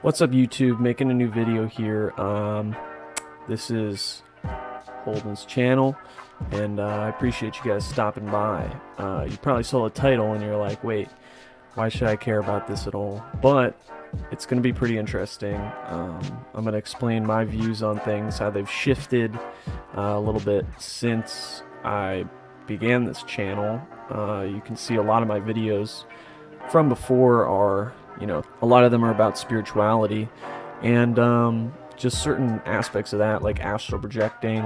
What's up, YouTube? Making a new video here. This is Holden's channel, and I appreciate you guys stopping by. You probably saw the title and you're like, wait, why should I care about this at all? But it's going to be pretty interesting. I'm going to explain my views on things, how they've shifted a little bit since I began this channel. You can see a lot of my videos from before are, a lot of them are about spirituality and just certain aspects of that, like astral projecting,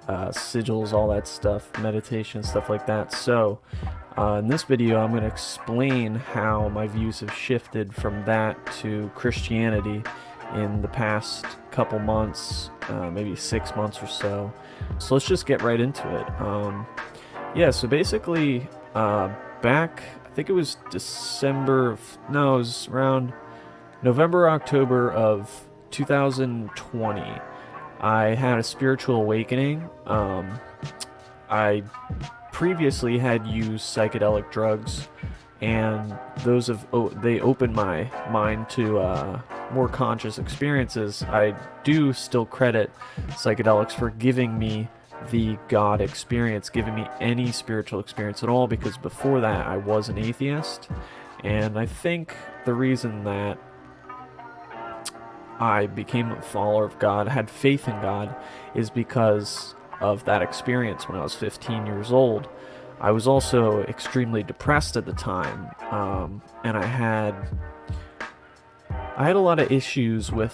sigils, all that stuff, meditation, stuff like that. So in this video, I'm going to explain how my views have shifted from that to Christianity in the past couple months, maybe 6 months or so. So let's just get right into it. So basically, back, I think it was it was around November, October of 2020, I had a spiritual awakening. I previously had used psychedelic drugs, and they opened my mind to more conscious experiences. I do still credit psychedelics for giving me the God experience, giving me any spiritual experience at all, because before that I was an atheist. And I think the reason that I became a follower of God, had faith in God, is because of that experience when I was 15 years old. I was also extremely depressed at the time, and I had a lot of issues with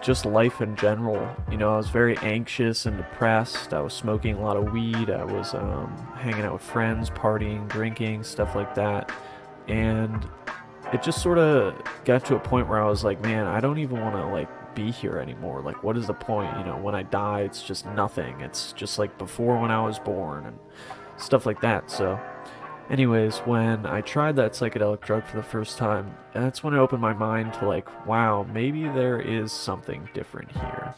just life in general. I was very anxious and depressed. I was smoking a lot of weed. I was hanging out with friends, partying, drinking, stuff like that. And it just sort of got to a point where I was like, man, I don't even want to be here anymore. What is the point? When I die, it's just nothing. It's just like before when I was born and stuff like that. So anyways, when I tried that psychedelic drug for the first time, that's when it opened my mind to wow, maybe there is something different here.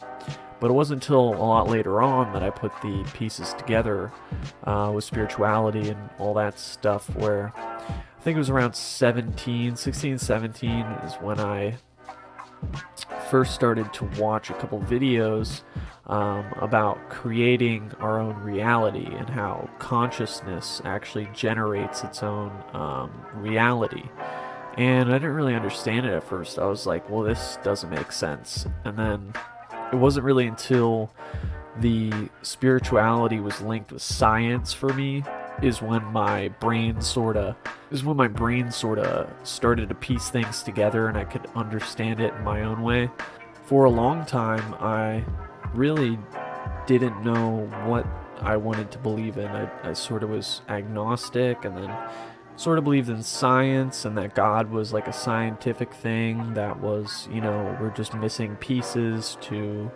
But it wasn't until a lot later on that I put the pieces together with spirituality and all that stuff, where I think it was around 16, 17 is when I first started to watch a couple videos about creating our own reality and how consciousness actually generates its own reality. And I didn't really understand it at first. I was like, well, this doesn't make sense. And then it wasn't really until the spirituality was linked with science for me is when my brain sort of started to piece things together and I could understand it in my own way. For a long time, I really didn't know what I wanted to believe in. I sort of was agnostic, and then sort of believed in science and that God was like a scientific thing that was, we're just missing pieces to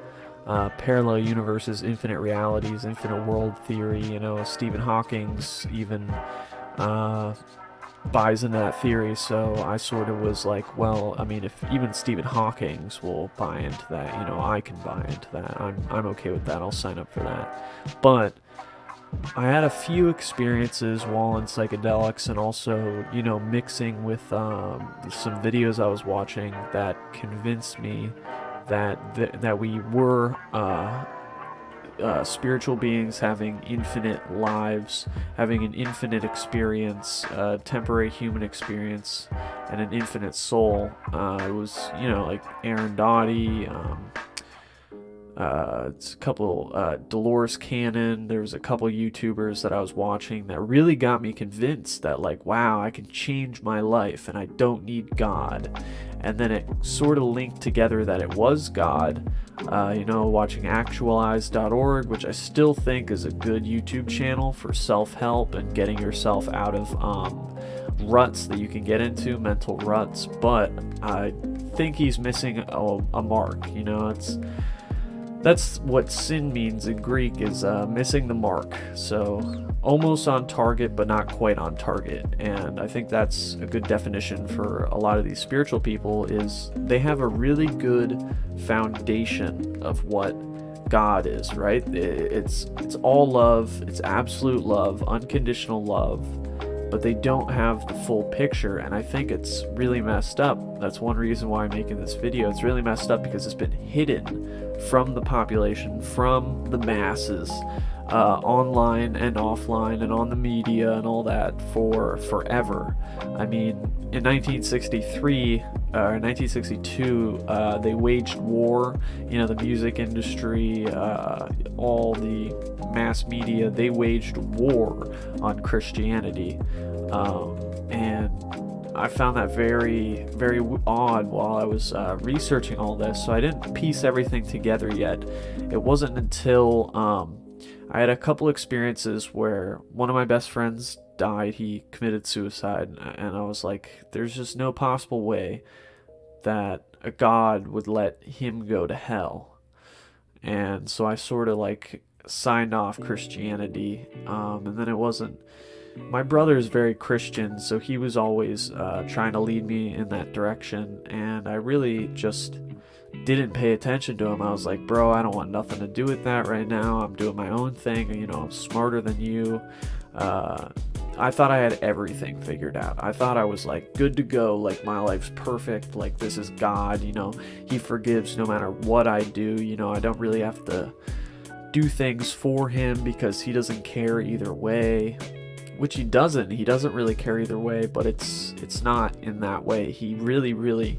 parallel universes, infinite realities, infinite world theory. Stephen Hawking's even buys into that theory. So I sort of was like, well, I mean, if even Stephen Hawking's will buy into that, I can buy into that. I'm okay with that. I'll sign up for that. But I had a few experiences while in psychedelics, and also, mixing with some videos I was watching that convinced me that we were spiritual beings having infinite lives, having an infinite experience, temporary human experience, and an infinite soul. It was, like Aaron Doughty, it's a couple, Dolores Cannon. There was a couple YouTubers that I was watching that really got me convinced that wow, I can change my life and I don't need God. And then it sort of linked together that it was God. Watching actualize.org, which I still think is a good YouTube channel for self-help and getting yourself out of ruts that you can get into, mental ruts. But I think he's missing a mark. That's what sin means in Greek, is missing the mark. So almost on target, but not quite on target. And I think that's a good definition for a lot of these spiritual people, is they have a really good foundation of what God is, right? It's all love. It's absolute love, unconditional love. but they don't have the full picture, and I think it's really messed up. That's one reason why I'm making this video. It's really messed up because it's been hidden from the population, from the masses, online and offline and on the media and all that for forever. I mean, in 1963 or 1962, they waged war. You know, the music industry, all the mass media, they waged war on Christianity, and I found that very, very odd while I was researching all this. So I didn't piece everything together yet. It wasn't until I had a couple experiences where one of my best friends died. He committed suicide, and I was like, there's just no possible way that a God would let him go to hell. And so I sort of like signed off Christianity, and then it wasn't. My brother is very Christian, so he was always trying to lead me in that direction, and I really just didn't pay attention to him. I was like, bro, I don't want nothing to do with that right now. I'm doing my own thing. You know, I'm smarter than you. I thought I had everything figured out. I thought I was like good to go. Like my life's perfect. Like this is God, you know, he forgives no matter what I do. You know, I don't really have to do things for him because he doesn't care either way, which he doesn't really care either way, but it's not in that way. He really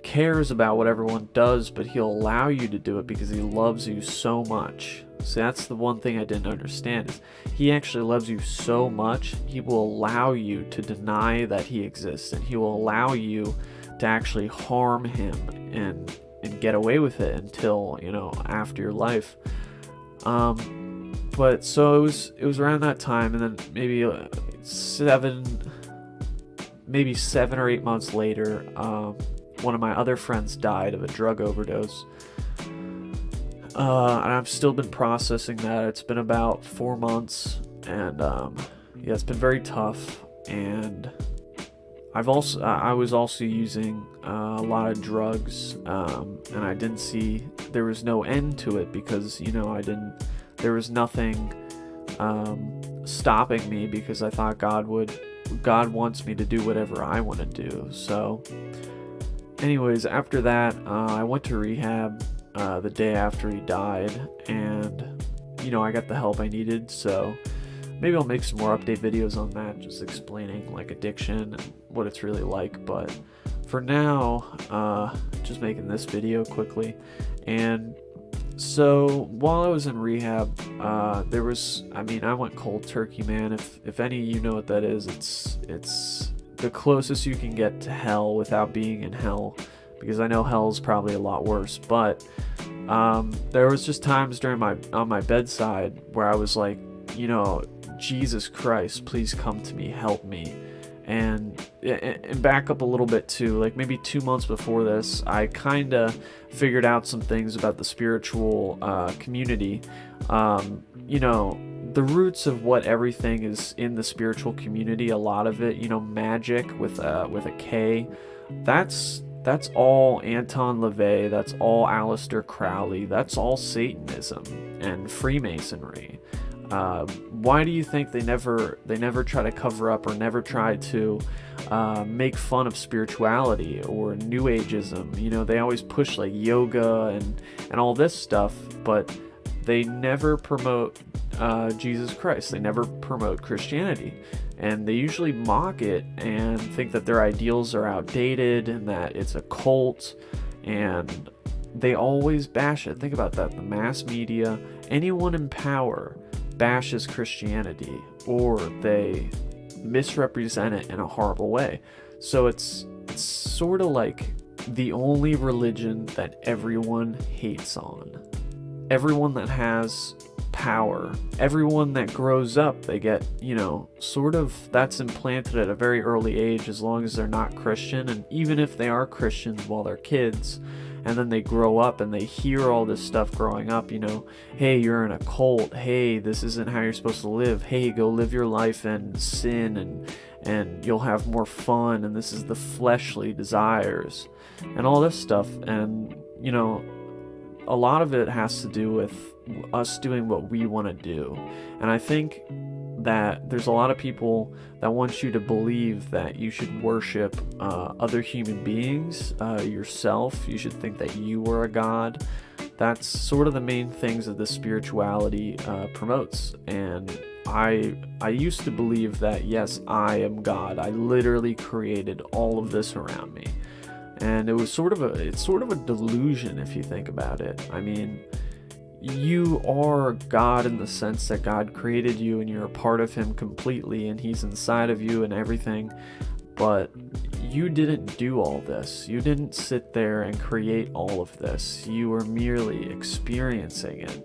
cares about what everyone does, but he'll allow you to do it because he loves you so much. So that's the one thing I didn't understand, is he actually loves you so much, he will allow you to deny that he exists, and he will allow you to actually harm him and get away with it until, you know, after your life. But so it was around that time, and then maybe 7 or 8 months later, one of my other friends died of a drug overdose. And I've still been processing that. It's been about 4 months, and yeah, it's been very tough. And I was also using a lot of drugs, and I didn't see there was no end to it because, you know, there was nothing stopping me because I thought God wants me to do whatever I want to do. So anyways, after that, I went to rehab the day after he died, and, you know, I got the help I needed. So maybe I'll make some more update videos on that, just explaining like addiction and what it's really like. But for now, just making this video quickly. And so while I was in rehab, I went cold turkey, man. If any of you know what that is, it's the closest you can get to hell without being in hell, because I know hell's probably a lot worse. But there was just times on my bedside where I was like, you know, Jesus Christ, please come to me, help me. And back up a little bit too, like maybe 2 months before this, I kind of figured out some things about the spiritual community. You know, the roots of what everything is in the spiritual community, a lot of it, you know, magic with a K, that's all Anton LaVey, that's all Aleister Crowley, that's all Satanism and Freemasonry. Why do you think they never try to cover up or never try to make fun of spirituality or New Ageism? You know, they always push like yoga and all this stuff, but they never promote Jesus Christ. They never promote Christianity, and they usually mock it and think that their ideals are outdated and that it's a cult, and they always bash it. Think about that. The mass media, anyone in power, bashes Christianity, or they misrepresent it in a horrible way. So it's sort of like the only religion that everyone hates on. Everyone that has power, everyone that grows up, they get, you know, sort of, that's implanted at a very early age, as long as they're not Christian. And even if they are Christians while they're kids, and then they grow up and they hear all this stuff growing up, you know, hey, you're in a cult, hey, this isn't how you're supposed to live, hey, go live your life and sin and you'll have more fun, and this is the fleshly desires and all this stuff. And, you know, a lot of it has to do with us doing what we want to do. And I think that there's a lot of people that want you to believe that you should worship other human beings, yourself. You should think that you are a god. That's sort of the main things that this spirituality promotes. And I used to believe that, yes, I am God. I literally created all of this around me. And it's sort of a delusion if you think about it. I mean, you are God in the sense that God created you and you're a part of him completely and he's inside of you and everything. But you didn't do all this. You didn't sit there and create all of this. You were merely experiencing it.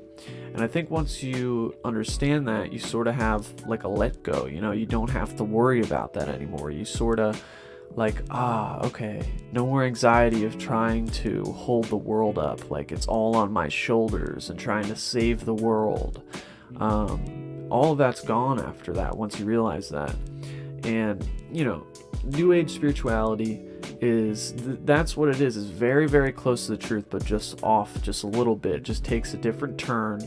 And I think once you understand that, you sort of have like a let go. You don't have to worry about that anymore. You sort of like, okay, no more anxiety of trying to hold the world up. Like it's all on my shoulders and trying to save the world. All of that's gone after that once you realize that. And, New Age spirituality that's what it is very, very close to the truth, but just off just a little bit, just takes a different turn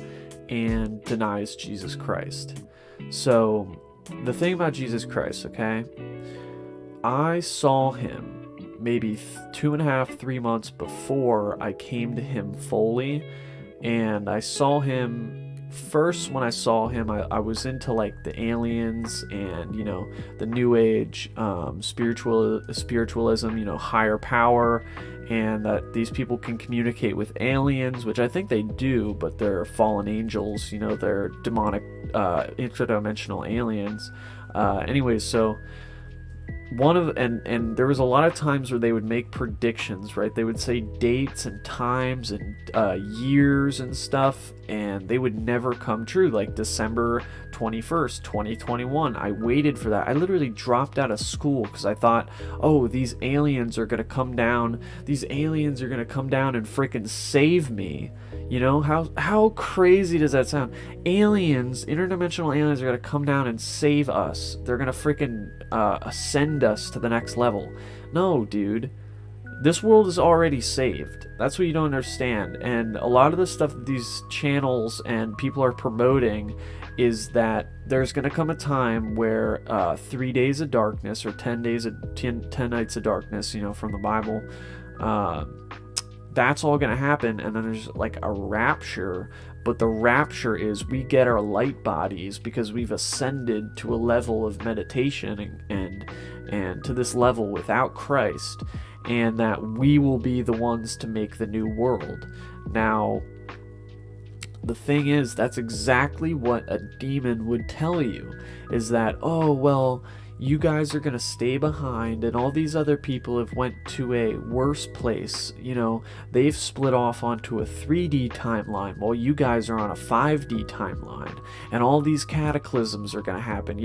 and denies Jesus Christ. So the thing about Jesus Christ, okay, I saw him maybe 2.5, 3 months before I came to him fully, and I saw him first. When I saw him, I was into like the aliens and the New Age spiritualism, higher power, and that these people can communicate with aliens, which I think they do, but they're fallen angels, they're demonic interdimensional aliens. Anyways, so and there was a lot of times where they would make predictions, right? They would say dates and times and years and stuff, and they would never come true. Like December 21st, 2021. I waited for that. I literally dropped out of school because I thought, oh, these aliens are gonna come down. These aliens are gonna come down and freaking save me. How crazy does that sound? Aliens, interdimensional aliens, are gonna come down and save us. They're gonna freaking ascend us to the next level. No, dude. This world is already saved. That's what you don't understand. And a lot of the stuff that these channels and people are promoting is that there's going to come a time where 3 days of darkness, or 10 nights of darkness, from the Bible, that's all going to happen. And then there's like a rapture. But the rapture is we get our light bodies because we've ascended to a level of meditation and to this level without Christ, and that we will be the ones to make the new world. Now, the thing is, that's exactly what a demon would tell you, is that, oh, well, you guys are going to stay behind, and all these other people have went to a worse place. They've split off onto a 3D timeline while you guys are on a 5D timeline, and all these cataclysms are going to happen.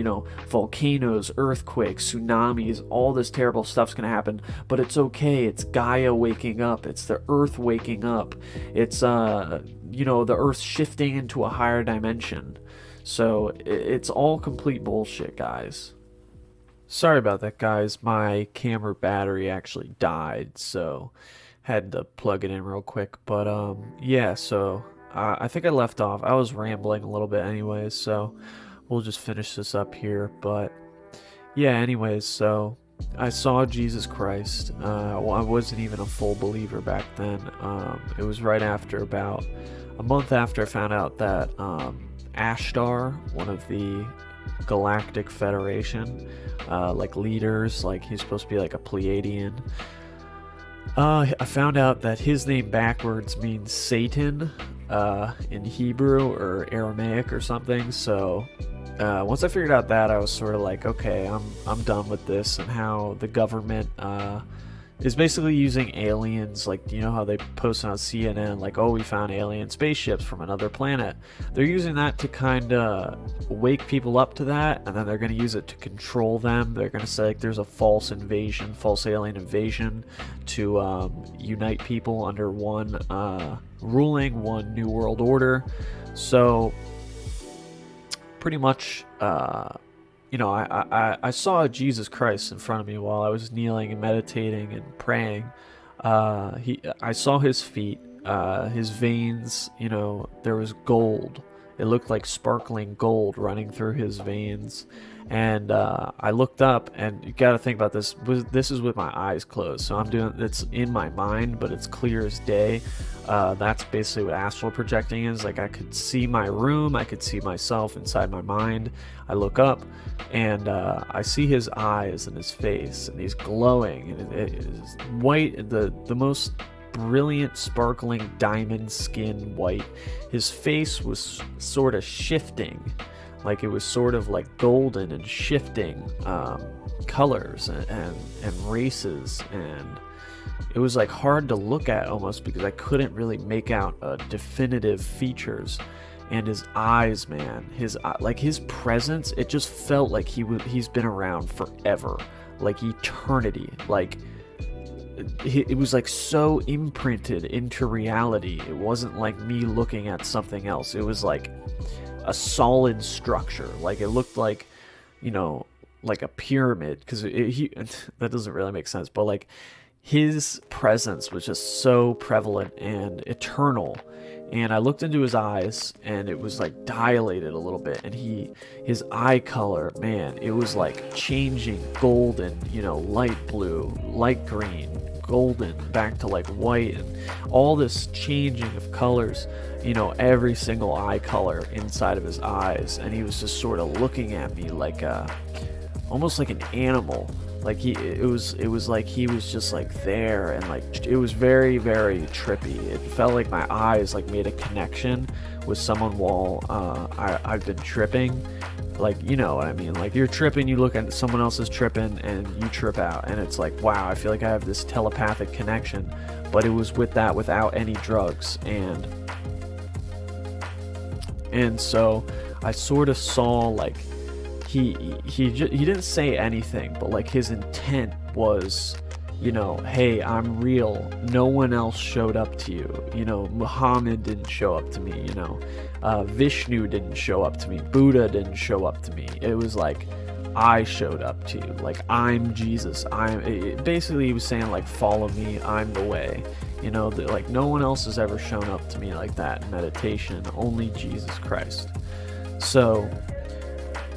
Volcanoes, earthquakes, tsunamis, all this terrible stuff's going to happen, but it's okay. It's Gaia waking up. It's the earth waking up. It's the earth shifting into a higher dimension. So it's all complete bullshit, guys. Sorry about that, guys. My camera battery actually died, so had to plug it in real quick. But yeah, so I think I left off. I was rambling a little bit anyways, so we'll just finish this up here. But yeah, anyways, so I saw Jesus Christ. Well, I wasn't even a full believer back then. It was right after, about a month after, I found out that Ashtar, one of the Galactic Federation leaders, like he's supposed to be like a Pleiadian, I found out that his name backwards means Satan in Hebrew or Aramaic or something. So once I figured out that, I was sort of like, okay, I'm done with this, and how the government is basically using aliens, like, how they post on CNN, like, oh, we found alien spaceships from another planet. They're using that to kind of wake people up to that, and then they're going to use it to control them. They're going to say, like, there's a false alien invasion to unite people under one ruling, one new world order. So pretty much, I saw Jesus Christ in front of me while I was kneeling and meditating and praying. I saw his feet, his veins, there was gold It looked like sparkling gold running through his veins. And I looked up, and you got to think about this. This is with my eyes closed, so I'm doing it's in my mind, but it's clear as day. That's basically what astral projecting is. Like, I could see my room, I could see myself inside my mind. I look up, and I see his eyes and his face, and he's glowing, and it is white, the most brilliant, sparkling diamond skin white. His face was sort of shifting, like it was sort of like golden and shifting colors and races, and it was like hard to look at almost because I couldn't really make out definitive features. And his eyes, man, like his presence, it just felt like he's been around forever, like eternity. Like it was like so imprinted into reality. It wasn't like me looking at something else. It was like a solid structure. Like it looked like, like a pyramid, because that doesn't really make sense, but like his presence was just so prevalent and eternal. And I looked into his eyes, and it was like dilated a little bit, and his eye color, man, it was like changing golden, light blue, light green, golden, back to like white, and all this changing of colors, every single eye color inside of his eyes. And he was just sort of looking at me like almost like an animal. Like it was like he was just like there, and like it was very, very trippy. It felt like my eyes like made a connection with someone while I've been tripping. Like, you know what I mean? Like, you're tripping, you look at someone else's tripping, and you trip out, and it's like, wow, I feel like I have this telepathic connection. But it was without any drugs, and so I sort of saw like he didn't say anything, but like his intent was, hey, I'm real. No one else showed up to you. Muhammad didn't show up to me. Vishnu didn't show up to me. Buddha didn't show up to me. It was like, I showed up to you. Like, I'm Jesus. Basically, he was saying like, follow me. I'm the way. Like no one else has ever shown up to me like that in meditation. Only Jesus Christ. So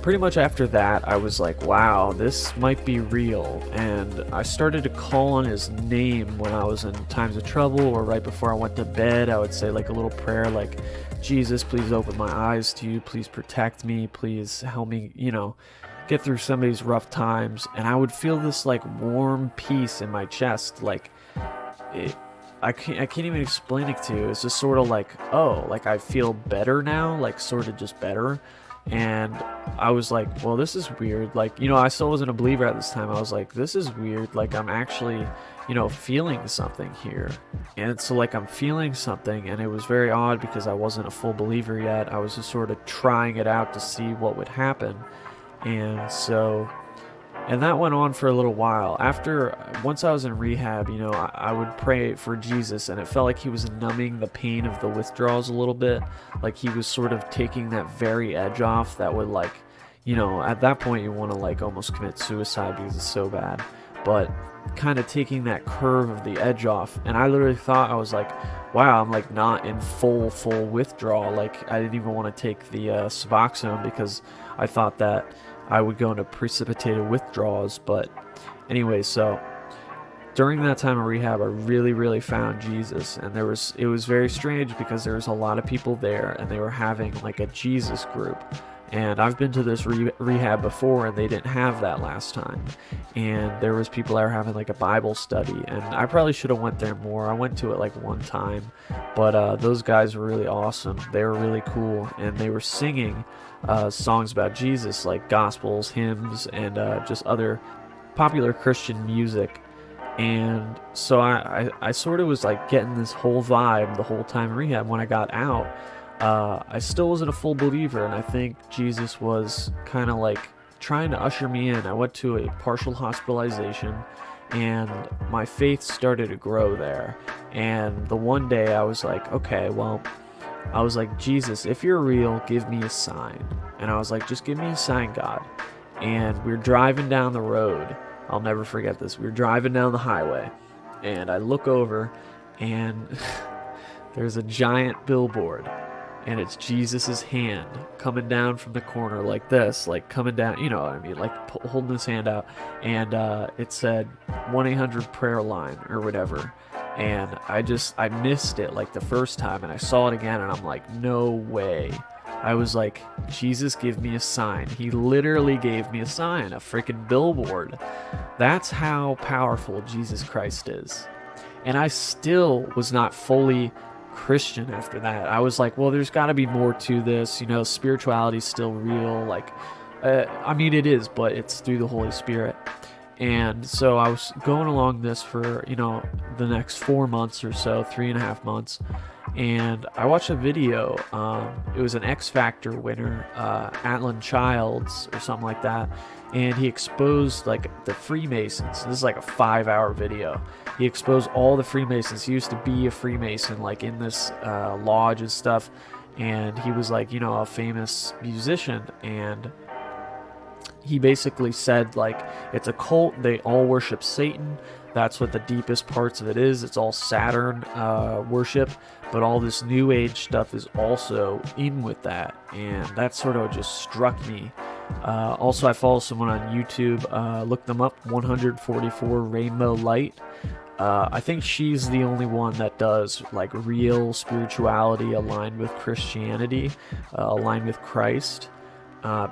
pretty much after that, I was like, wow, this might be real. And I started to call on his name when I was in times of trouble, or right before I went to bed. I would say like a little prayer like, Jesus, please open my eyes to you. Please protect me. Please help me, get through some of these rough times. And I would feel this like warm peace in my chest. Like I can't even explain it to you. It's just sort of like, oh, like I feel better now, like sort of just better. And I was like, well, this is weird. Like, I still wasn't a believer at this time. I was like, this is weird. Like, I'm actually, feeling something here. And so, like, I'm feeling something, and it was very odd because I wasn't a full believer yet. I was just sort of trying it out to see what would happen. And that went on for a little while. Once I was in rehab, I would pray for Jesus, and it felt like he was numbing the pain of the withdrawals a little bit. Like he was sort of taking that very edge off that would, like, at that point you want to like almost commit suicide because it's so bad. But kind of taking that curve of the edge off. And I literally thought, I was like, wow, I'm like not in full withdrawal. Like I didn't even want to take the Suboxone because I thought that I would go into precipitated withdrawals. But anyway, so during that time of rehab, I really, really found Jesus. And it was very strange because there was a lot of people there, and they were having like a Jesus group. And I've been to this rehab before, and they didn't have that last time. And there was people that were having like a Bible study, and I probably should have went there more. I went to it like one time, but those guys were really awesome. They were really cool, and they were singing songs about Jesus, like gospels, hymns, and just other popular Christian music. And so I sort of was like getting this whole vibe the whole time in rehab. When I got out, I still wasn't a full believer, and I think Jesus was kind of like trying to usher me in. I went to a partial hospitalization, and my faith started to grow there. And the one day I was like, okay, well, I was like, Jesus, if you're real, give me a sign. And I was like, just give me a sign, God. And we were driving down the road. I'll never forget this. We were driving down the highway, and I look over, and there's a giant billboard. and it's Jesus's hand coming down from the corner like this, like coming down, you know what I mean, like holding his hand out, and it said 1-800 prayer line or whatever. And I missed it like the first time, and I saw it again, and I'm like, no way. I was like, Jesus, give me a sign. He literally gave me a sign, a freaking billboard. That's how powerful Jesus Christ is. And I still was not fully Christian after that. I was like, well, there's got to be more to this. You know, spirituality's still real. Like, I mean, it is, but it's through the Holy Spirit. And so I was going along this for, you know, the next 4 months or so, 3.5 months. And I watched a video. It was an X Factor winner, Atlan Childs or something like that. And he exposed like the Freemasons. This is like a 5-hour video. He exposed all the Freemasons. He used to be a Freemason, like in this lodge and stuff. And he was like, you know, a famous musician. And he basically said, like, it's a cult. They all worship Satan. That's what the deepest parts of it is. It's all Saturn worship, but all this New Age stuff is also in with that, and that sort of just struck me. Also, I follow someone on YouTube. Look them up, 144 Rainbow Light. I think she's the only one that does like real spirituality aligned with Christianity, aligned with Christ.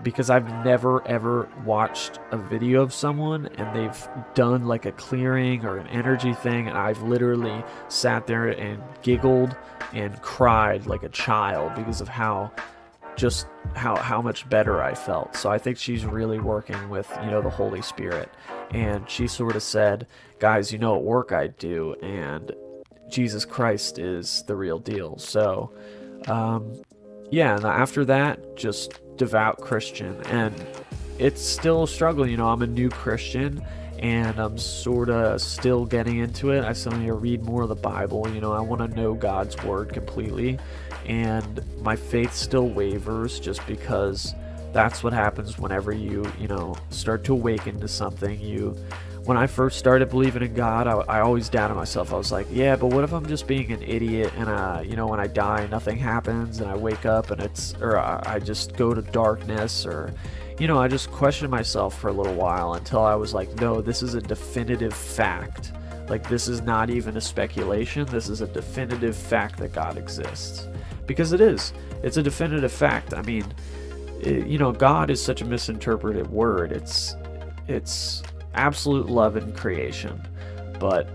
Because I've never ever watched a video of someone and they've done like a clearing or an energy thing, and I've literally sat there and giggled and cried like a child because of how much better I felt. So I think she's really working with, you know, the Holy Spirit. And she sort of said, guys, you know what work I do, and Jesus Christ is the real deal. So yeah, and after that, just devout Christian. And it's still a struggle, you know. I'm a new Christian and I'm sort of still getting into it. I still need to read more of the Bible, you know. I want to know God's word completely, and my faith still wavers just because that's what happens whenever you know, start to awaken to something. When I first started believing in God, I always doubted myself. I was like, yeah, but what if I'm just being an idiot and, you know, when I die, nothing happens and I wake up and I just go to darkness, or, you know, I just questioned myself for a little while until I was like, no, this is a definitive fact. Like, this is not even a speculation. This is a definitive fact that God exists. Because it is. It's a definitive fact. I mean, you know, God is such a misinterpreted word. It's absolute love in creation. But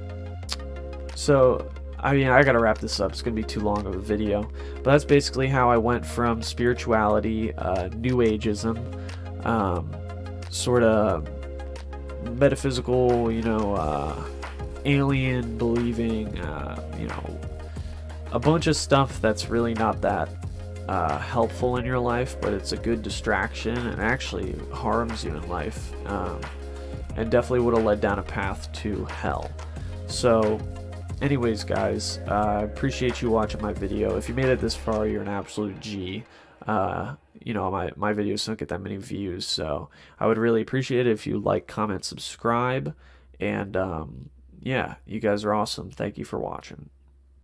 so I mean, I gotta wrap this up. It's gonna be too long of a video, but that's basically how I went from spirituality, New Ageism, sort of metaphysical, you know, alien believing, you know, a bunch of stuff that's really not that helpful in your life, but it's a good distraction and actually harms you in life. And definitely would have led down a path to hell. So anyways, guys, I appreciate you watching my video. If you made it this far, you're an absolute G. You know, my videos don't get that many views, so I would really appreciate it if you like, comment, subscribe, and yeah, you guys are awesome. Thank you for watching.